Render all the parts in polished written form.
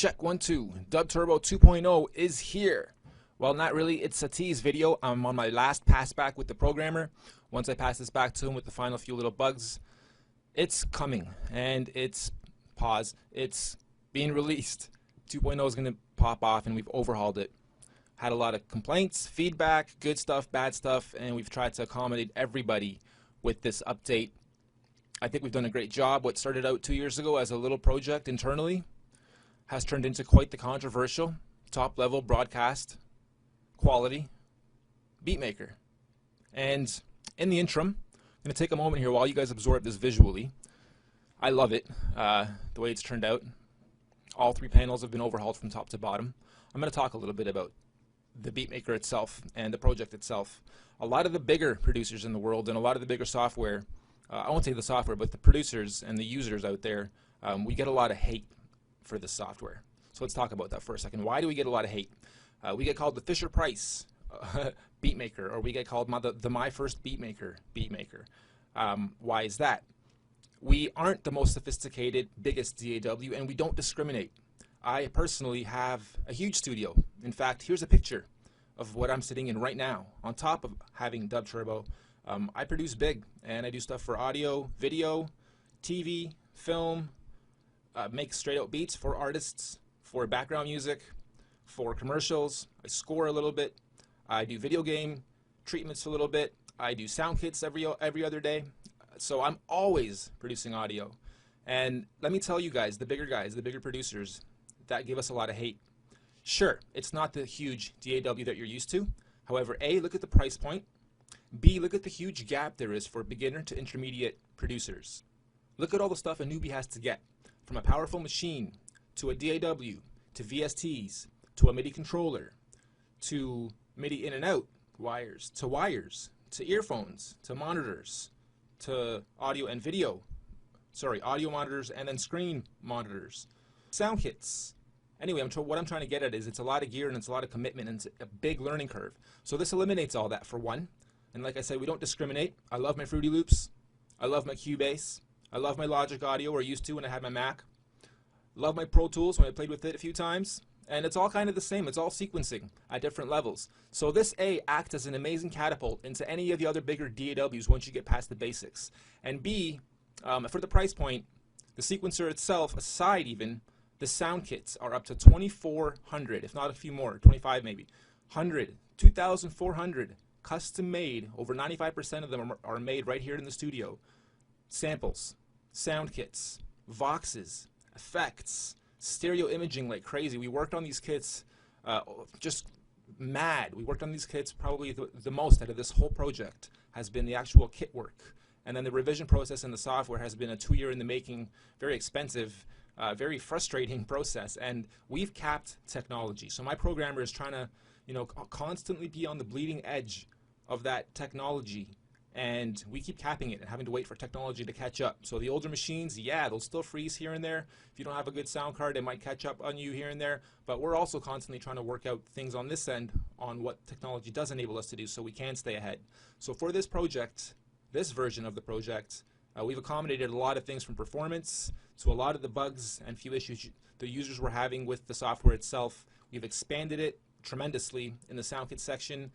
Check 1 2. Dub Turbo 2.0 is here. Well, not really. It's a tease video. I'm on my last pass back with the programmer. Once I pass this back to him with the final few little bugs, it's coming and it's being released. 2.0 is going to pop off and we've overhauled it. Had a lot of complaints, feedback, good stuff, bad stuff, and we've tried to accommodate everybody with this update. I think we've done a great job. What started out 2 years ago as a little project internally has turned into quite the controversial, top-level broadcast quality beatmaker. And in the interim, I'm going to take a moment here while you guys absorb this visually. I love it, the way it's turned out. All three panels have been overhauled from top to bottom. I'm going to talk a little bit about the beatmaker itself and the project itself. A lot of the bigger producers in the world and a lot of the bigger software, I won't say the software, but the producers and the users out there, we get a lot of hate for this software. So let's talk about that for a second. Why do we get a lot of hate? We get called the Fisher-Price beatmaker, or we get called the My First Beatmaker. Why is that? We aren't the most sophisticated, biggest DAW, and we don't discriminate. I personally have a huge studio. In fact, here's a picture of what I'm sitting in right now. On top of having Dub Turbo, I produce big, and I do stuff for audio, video, TV, film, make straight out beats for artists, for background music, for commercials. I score a little bit. I do video game treatments a little bit. I do sound kits every other day. So I'm always producing audio. And let me tell you guys, the bigger producers, that give us a lot of hate. Sure, it's not the huge DAW that you're used to. However, A, look at the price point. B, look at the huge gap there is for beginner to intermediate producers. Look at all the stuff a newbie has to get. From a powerful machine, to a DAW, to VSTs, to a MIDI controller, to MIDI in and out wires, to earphones, to monitors, to audio and video. Audio monitors and then screen monitors. Sound kits. Anyway, what I'm trying to get at is it's a lot of gear and it's a lot of commitment and it's a big learning curve. So this eliminates all that for one. And like I said, we don't discriminate. I love my Fruity Loops. I love my Cubase. I love my Logic Audio, or used to when I had my Mac. Love my Pro Tools when I played with it a few times. And it's all kind of the same. It's all sequencing at different levels. So this A acts as an amazing catapult into any of the other bigger DAWs once you get past the basics. And B, for the price point, the sequencer itself, aside even, the sound kits are up to 2,400, if not a few more, 25 maybe, 100, 2,400, custom made. Over 95% of them are made right here in the studio. Samples, sound kits, voxes, effects, stereo imaging like crazy. We worked on these kits just mad. We worked on these kits probably the most out of this whole project has been the actual kit work. And then the revision process in the software has been a 2-year in the making, very expensive, very frustrating process. And we've capped technology. So my programmer is trying to, constantly be on the bleeding edge of that technology. And we keep capping it and having to wait for technology to catch up. So the older machines, yeah, they'll still freeze here and there. If you don't have a good sound card, it might catch up on you here and there. But we're also constantly trying to work out things on this end on what technology does enable us to do so we can stay ahead. So for this project, this version of the project, we've accommodated a lot of things from performance to a lot of the bugs and few issues the users were having with the software itself. We've expanded it tremendously in the sound kit section,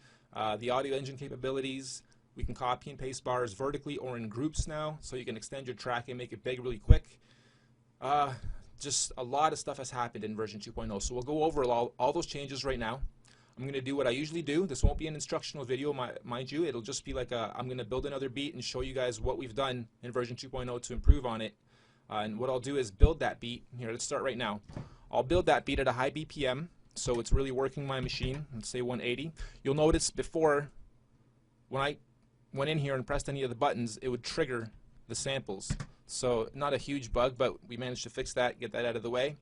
the audio engine capabilities. We can copy and paste bars vertically or in groups now, so you can extend your track and make it big really quick. Just a lot of stuff has happened in version 2.0, so we'll go over all those changes right now. I'm going to do what I usually do. This won't be an instructional video, mind you. It'll just be like I'm going to build another beat and show you guys what we've done in version 2.0 to improve on it. And what I'll do is build that beat. Here, let's start right now. I'll build that beat at a high BPM, so it's really working my machine. Let's say 180. You'll notice before, when I went in here and pressed any of the buttons, it would trigger the samples. So not a huge bug, but we managed to fix that, get that out of the way.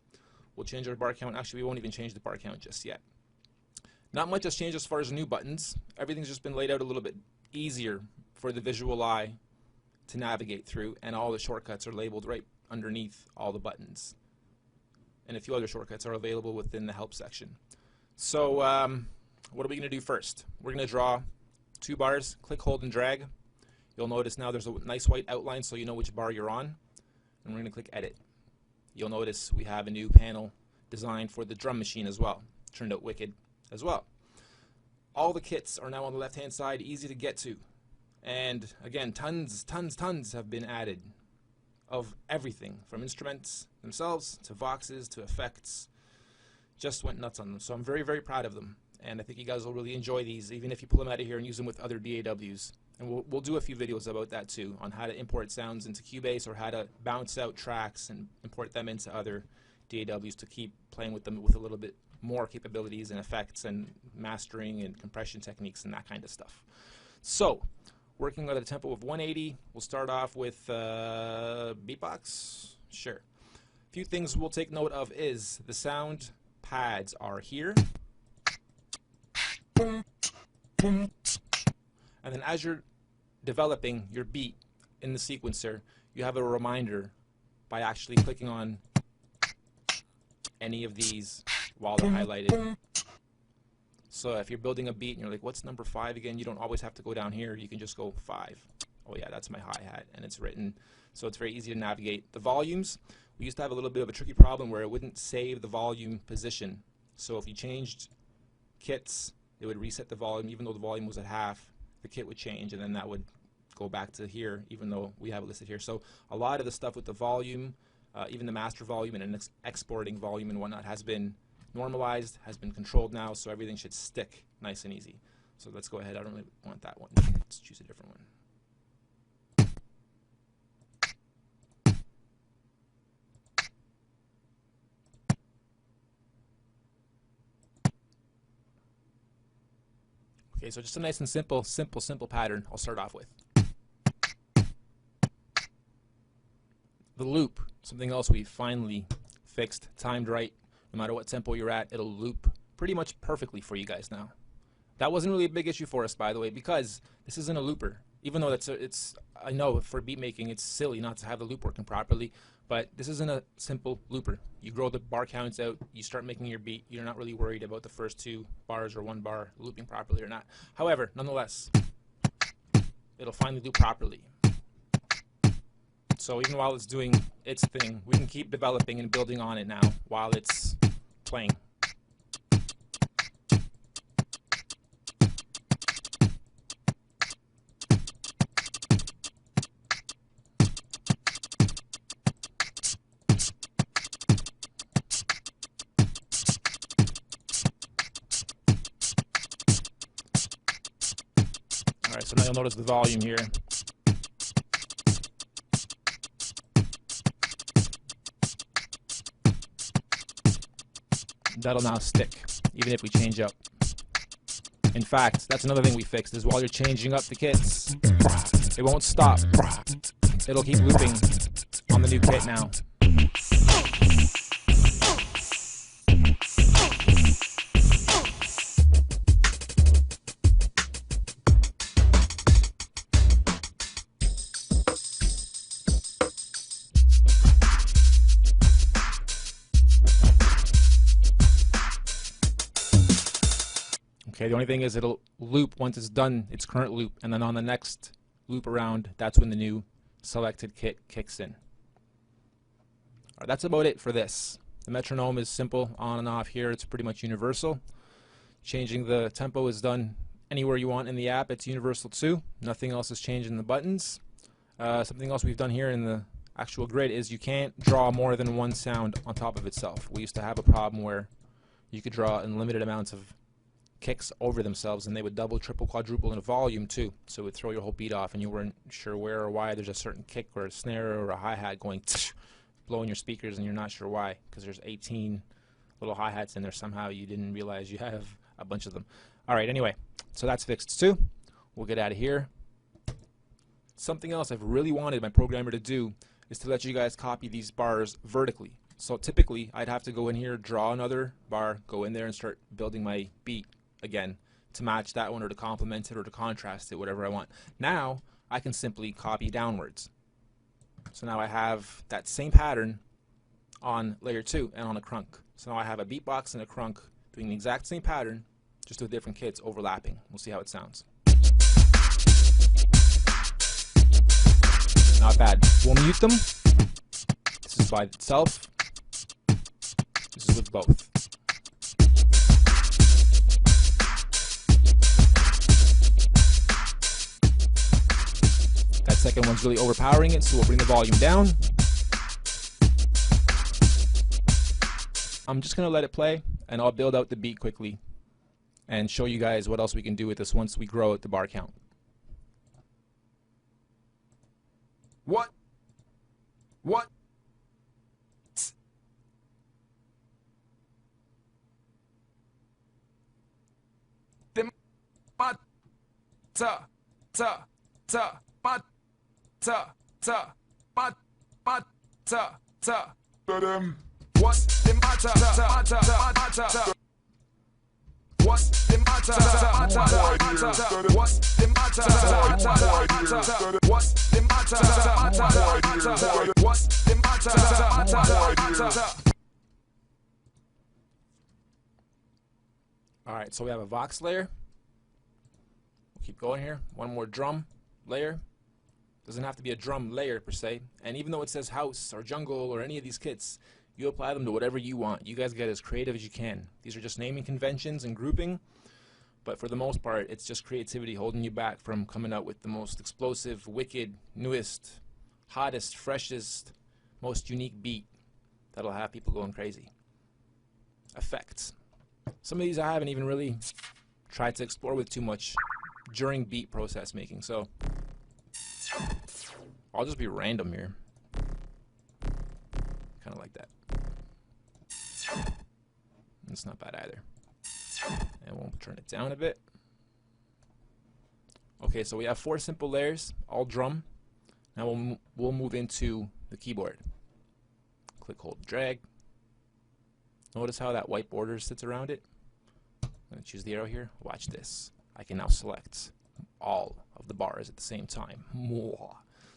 We'll change our bar count. Actually, we won't even change the bar count just yet. Not much has changed as far as new buttons. Everything's just been laid out a little bit easier for the visual eye to navigate through, and all the shortcuts are labeled right underneath all the buttons. And a few other shortcuts are available within the help section. So what are we going to do first? We're going to draw 2 bars, click, hold, and drag. You'll notice now there's a nice white outline so you know which bar you're on. And we're going to click edit. You'll notice we have a new panel designed for the drum machine as well. Turned out wicked as well. All the kits are now on the left-hand side, easy to get to. And again, tons have been added of everything, from instruments themselves to voxes to effects. Just went nuts on them. So I'm very, very proud of them. And I think you guys will really enjoy these, even if you pull them out of here and use them with other DAWs. And we'll do a few videos about that too, on how to import sounds into Cubase, or how to bounce out tracks and import them into other DAWs to keep playing with them with a little bit more capabilities and effects and mastering and compression techniques and that kind of stuff. So, working at a tempo of 180, we'll start off with beatbox. Sure. A few things we'll take note of is the sound pads are here. And then as you're developing your beat in the sequencer, you have a reminder by actually clicking on any of these while they're highlighted. So if you're building a beat and you're like, what's number 5 again? You don't always have to go down here. You can just go 5. Oh yeah, that's my hi-hat, and it's written. So it's very easy to navigate. The volumes, we used to have a little bit of a tricky problem where it wouldn't save the volume position. So if you changed kits, it would reset the volume. Even though the volume was at half, the kit would change, and then that would go back to here, even though we have it listed here. So a lot of the stuff with the volume, even the master volume and exporting volume and whatnot, has been normalized, has been controlled now, so everything should stick nice and easy. So let's go ahead. I don't really want that one. Let's choose a different one. Okay, so just a nice and simple pattern I'll start off with. The loop, something else we finally fixed, timed right. No matter what tempo you're at, it'll loop pretty much perfectly for you guys now. That wasn't really a big issue for us, by the way, because this isn't a looper. Even though I know for beat making it's silly not to have the loop working properly, but this isn't a simple looper. You grow the bar counts out, you start making your beat, you're not really worried about the first 2 bars or 1 bar looping properly or not. However, nonetheless, it'll finally loop properly. So even while it's doing its thing, we can keep developing and building on it now while it's playing. Alright, so now you'll notice the volume here. That'll now stick, even if we change up. In fact, that's another thing we fixed, is while you're changing up the kits, it won't stop. It'll keep looping on the new kit now. Okay, the only thing is it'll loop once it's done its current loop, and then on the next loop around, that's when the new selected kit kicks in. Alright, that's about it for this. The metronome is simple, on and off here. It's pretty much universal. Changing the tempo is done anywhere you want in the app. It's universal too. Nothing else is changed in the buttons. Something else we've done here in the actual grid is you can't draw more than one sound on top of itself. We used to have a problem where you could draw unlimited amounts of kicks over themselves, and they would double, triple, quadruple in volume too, so it would throw your whole beat off, and you weren't sure where or why. There's a certain kick or a snare or a hi-hat going blowing your speakers, and you're not sure why, because there's 18 little hi-hats in there. Somehow you didn't realize you have a bunch of them. Alright, anyway, so that's fixed too. We'll get out of here. Something else I've really wanted my programmer to do is to let you guys copy these bars vertically. So typically I'd have to go in here, draw another bar, go in there and start building my beat again to match that one, or to complement it, or to contrast it, whatever I want. Now I can simply copy downwards. So now I have that same pattern on layer 2 and on a crunk. So now I have a beatbox and a crunk doing the exact same pattern, just with different kits overlapping. We'll see how it sounds. Not bad. We'll mute them. This is by itself. This is with both. That second one's really overpowering it, so we'll bring the volume down. I'm just going to let it play, and I'll build out the beat quickly and show you guys what else we can do with this once we grow at the bar count. What? What's the matter? What's the matter? What's the matter? What's the matter? What's the matter? Alright, so we have a Vox layer. We'll keep going here. One more drum layer. Doesn't have to be a drum layer per se. And even though it says house or jungle or any of these kits, you apply them to whatever you want. You guys get as creative as you can. These are just naming conventions and grouping, but for the most part, it's just creativity holding you back from coming out with the most explosive, wicked, newest, hottest, freshest, most unique beat that'll have people going crazy. Effects. Some of these I haven't even really tried to explore with too much during beat process making, so I'll just be random here. Kind of like that. It's not bad either. And we'll turn it down a bit. Okay, so we have 4 simple layers, all drum. Now we'll move into the keyboard. Click, hold, drag. Notice how that white border sits around it? I'm going to choose the arrow here. Watch this. I can now select all of the bars at the same time.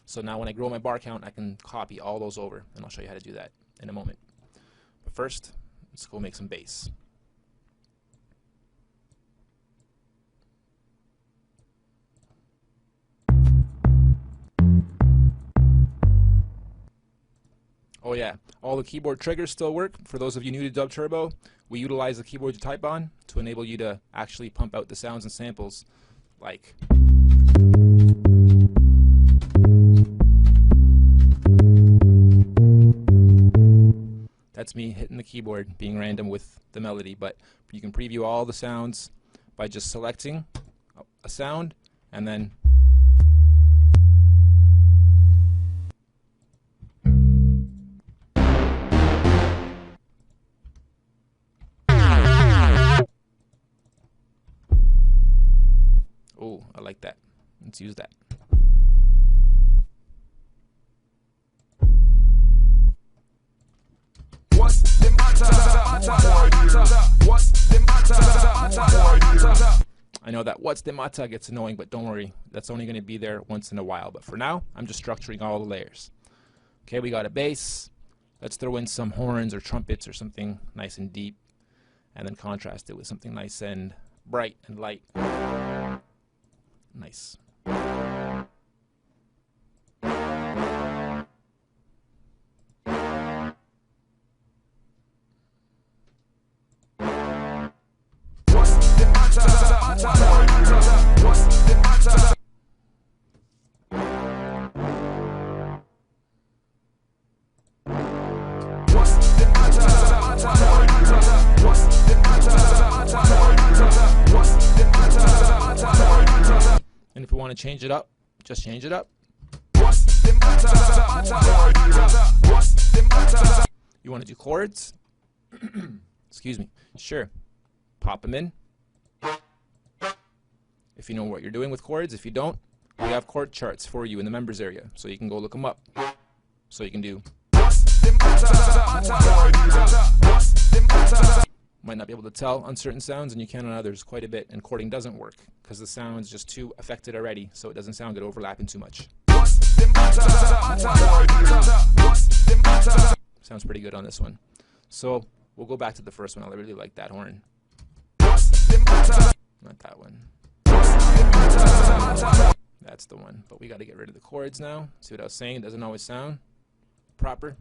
So now when I grow my bar count, I can copy all those over, and I'll show you how to do that in a moment. But first, let's go make some bass. Oh yeah, all the keyboard triggers still work. For those of you new to Dub Turbo, we utilize the keyboard you type on to enable you to actually pump out the sounds and samples like. That's me hitting the keyboard, being random with the melody, but you can preview all the sounds by just selecting a sound and then oh, I like that. Let's use that. What's the matter? What's the matter? I know that what's the matter gets annoying, but don't worry. That's only going to be there once in a while. But for now, I'm just structuring all the layers. Okay, we got a bass. Let's throw in some horns or trumpets or something nice and deep, and then contrast it with something nice and bright and light. Nice. And if we want to change it up, just change it up. You want to do chords? Excuse me. Sure. Pop them in. If you know what you're doing with chords. If you don't, we have chord charts for you in the members area, so you can go look them up. So you can do. Might not be able to tell on certain sounds, and you can on others quite a bit, and chording doesn't work because the sound is just too affected already, so it doesn't sound good overlapping too much. Sounds pretty good on this one. So we'll go back to the first one. I really like that horn. Not that one. That's the one. But we got to get rid of the chords now. See what I was saying? It doesn't always sound proper.